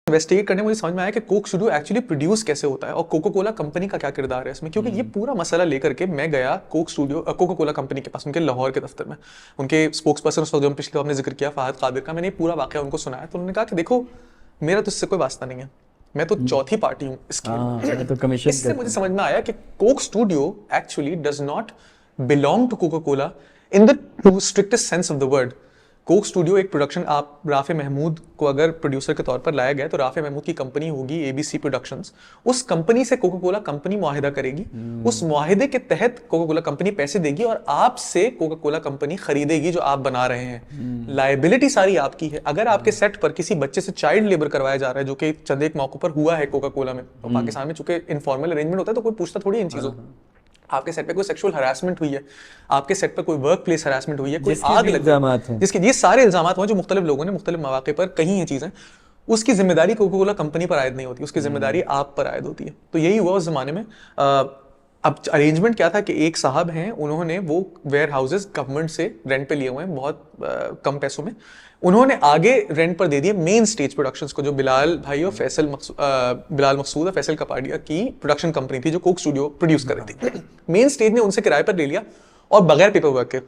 Investigate करने मुझे समझ में आया कि कोक स्टूडियो एक्चुअली प्रोड्यूस कैसे होता है और कोका कोला कंपनी का क्या किरदार है इसमें, क्योंकि ये पूरा मसला लेकर के मैं गया कोका कोला कंपनी के पास, उनके लाहौर के दफ्तर में। उनके स्पोक्स पर्सन उस वक्त जो पिछले आपने जिक्र किया फ़हद कादिर का, मैंने पूरा वाक़या उनको सुनाया तो उन्होंने कहा कि देखो मेरा तो इससे कोई वास्ता नहीं है, मैं तो चौथी पार्टी हूँ इसकी। तो कमीशन इससे मुझे समझ में आया कि Coke Studio actually does not belong to Coca Cola in the strictest sense of the word. Coke Studio एक प्रोडक्शन, आप राफे महमूद को अगर प्रोड्यूसर के तौर पर लाया गया तो राफे महमूद की कंपनी होगी एबीसी प्रोडक्शंस, उस कंपनी से कोका कोला कंपनी मुआहिदा करेगी, उस मुआहिदे के तहत कोका कोला कंपनी पैसे देगी और आपसे कोका कोला कंपनी खरीदेगी जो आप बना रहे हैं। लायबिलिटी सारी आपकी है। अगर आपके सेट पर किसी बच्चे से चाइल्ड लेबर करवाया जा रहा है, जो कि चंद एक मौकों पर हुआ है कोका कोला में, तो पाकिस्तान में चूंकि इनफॉर्मल अरेंजमेंट होता है तो कोई पूछता थोड़ी इन चीजों। आपके सेट पे कोई सेक्सुअल हरासमेंट हुई है, आपके सेट पे कोई वर्क प्लेस हरासमेंट हुई है, कोई आग लगी, जिसके ये सारे इल्जामात हुए जो मुख्तलिफ लोगों ने मुख्तलिफ मौके पर कही हैं चीजें, उसकी जिम्मेदारी कोका कोला कंपनी पर आयद नहीं होती, उसकी जिम्मेदारी आप पर आयद होती है। तो यही हुआ उस जमाने में। अब अरेंजमेंट क्या था कि एक साहब हैं, उन्होंने वो वेयर हाउसेज गवर्नमेंट से रेंट पे लिए हुए हैं बहुत कम पैसों में, उन्होंने आगे रेंट पर दे दिए मेन स्टेज प्रोडक्शंस को, जो बिलाल भाई और बिलाल मकसूद और फैसल कपाडिया की प्रोडक्शन कंपनी थी जो कोक स्टूडियो प्रोड्यूस कर रही थी। मेन स्टेज ने उनसे किराए पर ले लिया और बगैर पेपर वर्क के,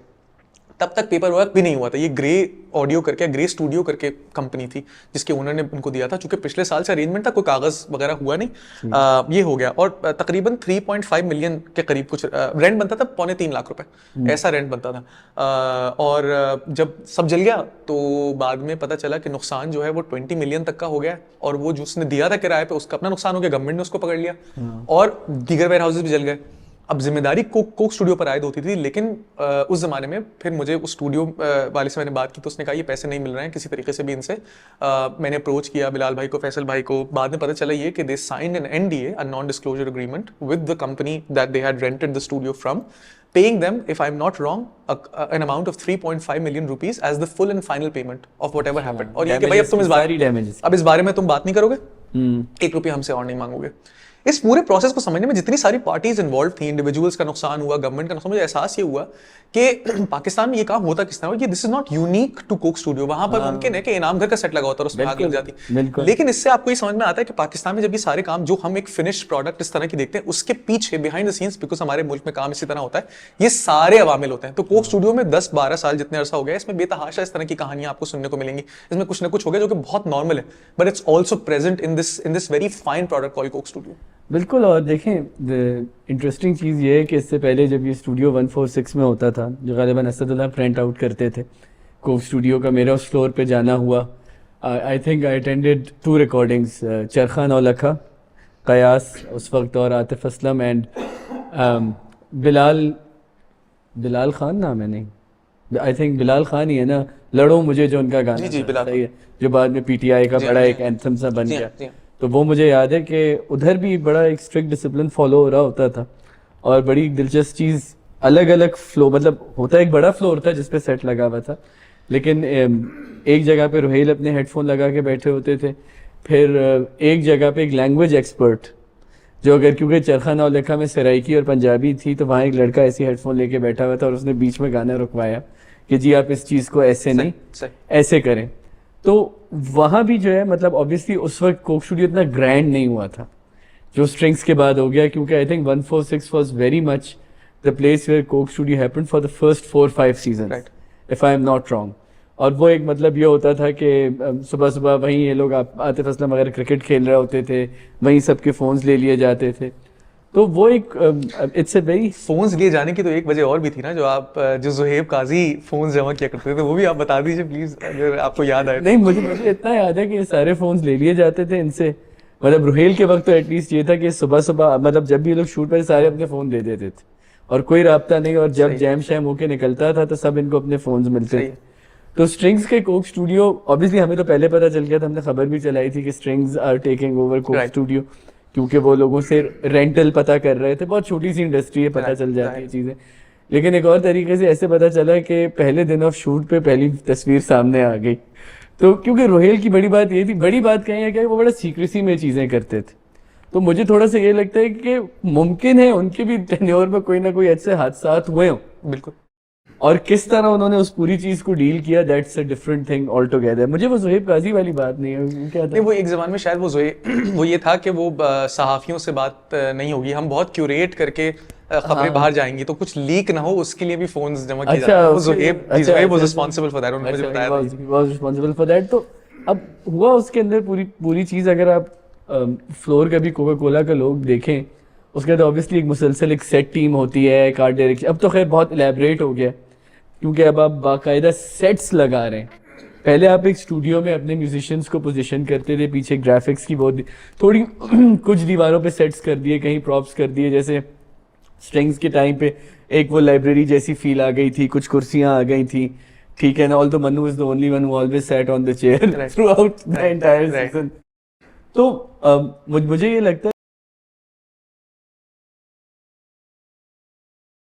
तब तक पेपर वर्क भी नहीं हुआ था। ये ग्रे ऑडियो करके, ग्रे स्टूडियो करके कंपनी थी जिसके ओनर ने उनको दिया था। चूंकि पिछले साल से अरेंजमेंट था, कोई कागज वगैरह हुआ नहीं, ये हो गया। और तकरीबन 3.5 मिलियन के करीब कुछ रेंट बनता था, 2.25 लाख रुपए ऐसा रेंट बनता था। और जब सब जल गया तो बाद में पता चला कि नुकसान जो है वो 20 मिलियन तक का हो गया, और वो जो उसने दिया था किराए पे उसका अपना नुकसान हो गया, गवर्नमेंट ने उसको पकड़ लिया और दीगर वेयर हाउसेज भी जल गए। अब जिम्मेदारी कोक स्टूडियो पर आयद होती थी, लेकिन उस जमाने में फिर मुझे उस स्टूडियो वाले से मैंने बात की तो उसने कहा ये पैसे नहीं मिल रहे हैं किसी तरीके से भी इनसे। मैंने अप्रोच किया बिलाल भाई को, फैसल भाई को, बाद में पता चला ये कि they signed an NDA, a non disclosure agreement with the company that they had rented the studio from, paying them, if I'm not wrong, an amount of 3.5 million rupees as the full and final payment of whatever happened। और ये कि भाई अब तुम इस बारे में तुम बात नहीं करोगे, 1 रुपया हमसे और नहीं मांगोगे। इस पूरे प्रोसेस को समझने में जितनी सारी पार्टीज इन्वॉल्व थी, इंडिविजुअल्स का नुकसान हुआ, गवर्नमेंट का नुकसान, मुझे एहसास ये हुआ कि पाकिस्तान में ये काम होता किस तरह, ये this is not unique to Coke Studio. वहां पर मुमकिन है कि इनाम घर का सेट लगा होता है और उसमें आग लग जाती, लेकिन इससे आपको ये समझ में आता है कि पाकिस्तान में जब ये सारे काम जो हम एक फिनिश्ड प्रोडक्ट इस तरह की देखते हैं, उसके पीछे बिहाइंड द सीन्स, बिकॉज हमारे मुल्क में काम इसी तरह होता है, ये सारे अवामिल होते हैं। तो कोक स्टूडियो में 10-12 साल जितने अरसा हो गया, इसमें बेतहाशा इस तरह की कहानियां आपको सुनने को मिलेंगी। इसमें कुछ ना कुछ हो गया जो कि बहुत नॉर्मल है, but it's also present in this very fine product called Coke studio. बिल्कुल। और देखें, इंटरेस्टिंग चीज़ ये है कि इससे पहले जब ये स्टूडियो 146 में होता था, जो ग़ालिबन असदुल्लाह प्रिंट आउट करते थे, कोक स्टूडियो का मेरा उस फ्लोर पे जाना हुआ। I think I attended 2 recordings, चरखा नौलखा, कयास उस वक्त और आतिफ असलम एंड बिलाल खान नाम है, नहीं आई थिंक बिलाल खान ही है ना, लड़ो मुझे, जो उनका गाना सही है, जो बाद में पीटीआई का बड़ा एक एंथम सा बन गया। तो वो मुझे याद है कि उधर भी बड़ा एक स्ट्रिक्ट डिसिप्लिन फॉलो हो रहा होता था, और बड़ी दिलचस्प चीज़, अलग अलग फ्लो, मतलब होता एक बड़ा फ्लोर था जिसपे सेट लगा हुआ था, लेकिन एक जगह पे रुहेल अपने हेडफोन लगा के बैठे होते थे, फिर एक जगह पे एक लैंग्वेज एक्सपर्ट, जो अगर क्योंकि चरखा नौलखा में सराइकी और पंजाबी थी, तो वहाँ एक लड़का ऐसे हेडफोन लेके बैठा हुआ था और उसने बीच में गाना रुकवाया कि जी आप इस चीज़ को ऐसे नहीं ऐसे करें। तो वहाँ भी जो है, मतलब ऑब्वियसली उस वक्त कोक स्टूडियो इतना ग्रैंड नहीं हुआ था जो स्ट्रिंग्स के बाद हो गया, क्योंकि I think 146 was very much the place where Coke Studio happened for the first 4-5 season, if I am not wrong. और वो एक मतलब ये होता था कि सुबह सुबह वहीं ये लोग आतिफ असलम वगैरह क्रिकेट खेल रहे होते थे, वहीं सबके फ़ोन्स ले लिए जाते थे। तो वो एक इट्स ए वेरी, फोन्स लिए जाने की तो एक वजह और भी थी ना, जो ज़ुहैब काजी फोन्स जमा किया करते थे, वो भी आप बता दीजिए प्लीज, अगर आपको याद आए। नहीं, मुझे इतना याद है कि ये सारे फोन्स ले लिए जाते थे इनसे। मतलब रुहेल के वक्त तो एटलीस्ट ये था कि सुबह सुबह, मतलब जब भी ये लोग शूट पर, सारे अपने फ़ोन दे देते थे और कोई राब्ता नहीं, और जब जैम शैम होके निकलता था तो सब इनको अपने फ़ोन्स मिलते थे। तो स्ट्रिंग्स के कोक स्टूडियो, ऑब्वियसली हमें तो पहले पता चल गया था, हमने खबर भी चलाई थी कि strings are taking over Coke Studio, क्योंकि वो लोगों से रेंटल पता कर रहे थे। बहुत छोटी सी इंडस्ट्री है, पता चल जाती है चीज़ें। लेकिन एक और तरीके से ऐसे पता चला कि पहले दिन ऑफ शूट पे पहली तस्वीर सामने आ गई। तो क्योंकि रोहेल की बड़ी बात ये थी, बड़ी बात कहीं है क्या, वो बड़ा सीक्रेसी में चीज़ें करते थे। तो मुझे थोड़ा सा ये लगता है कि मुमकिन है उनके भी टेन्योर में कोई ना कोई ऐसे हादसात हुए हों। बिल्कुल। और किस तरह उन्होंने उस पूरी चीज को डील किया, that's a different thing all together. मुझे वो ज़ोहेब काजी वाली बात नहीं है, क्या नहीं था वो एक ज़माने में शायद वो ये था कि वो सहाफ़ियों से बात नहीं होगी, हम बहुत क्यूरेट करके खबरें बाहर जाएंगी तो कुछ लीक ना हो उसके लिए भी फोन्स जमा किए जाते हैं। वो Zoheb was responsible for that, उन्होंने मुझे बताया था। He was responsible for that. तो अब हुआ उसके अंदर पूरी चीज, अगर आप फ्लोर का भी कोका कोला का लोग देखें, उसके बाद ऑब्वियसली एक मुसलसल एक सेट टीम होती है, एक आर्ट डायरेक्शन, अब तो खैर बहुत इलेबरेट हो गया क्योंकि अब आप बाकायदा सेट्स लगा रहे हैं। पहले आप एक स्टूडियो में अपने म्यूजिशियंस को पोजीशन करते थे, पीछे ग्राफिक्स की बहुत थोड़ी कुछ दीवारों पे सेट्स कर दिए, कहीं प्रॉप्स कर दिए, जैसे स्ट्रिंग्स के टाइम पे एक वो लाइब्रेरी जैसी फील आ गई थी, कुछ कुर्सियां आ गई थी, ठीक है ना। Although Mannu is the only one who always sat on the chair through out the entire season. तो मुझे ये लगता है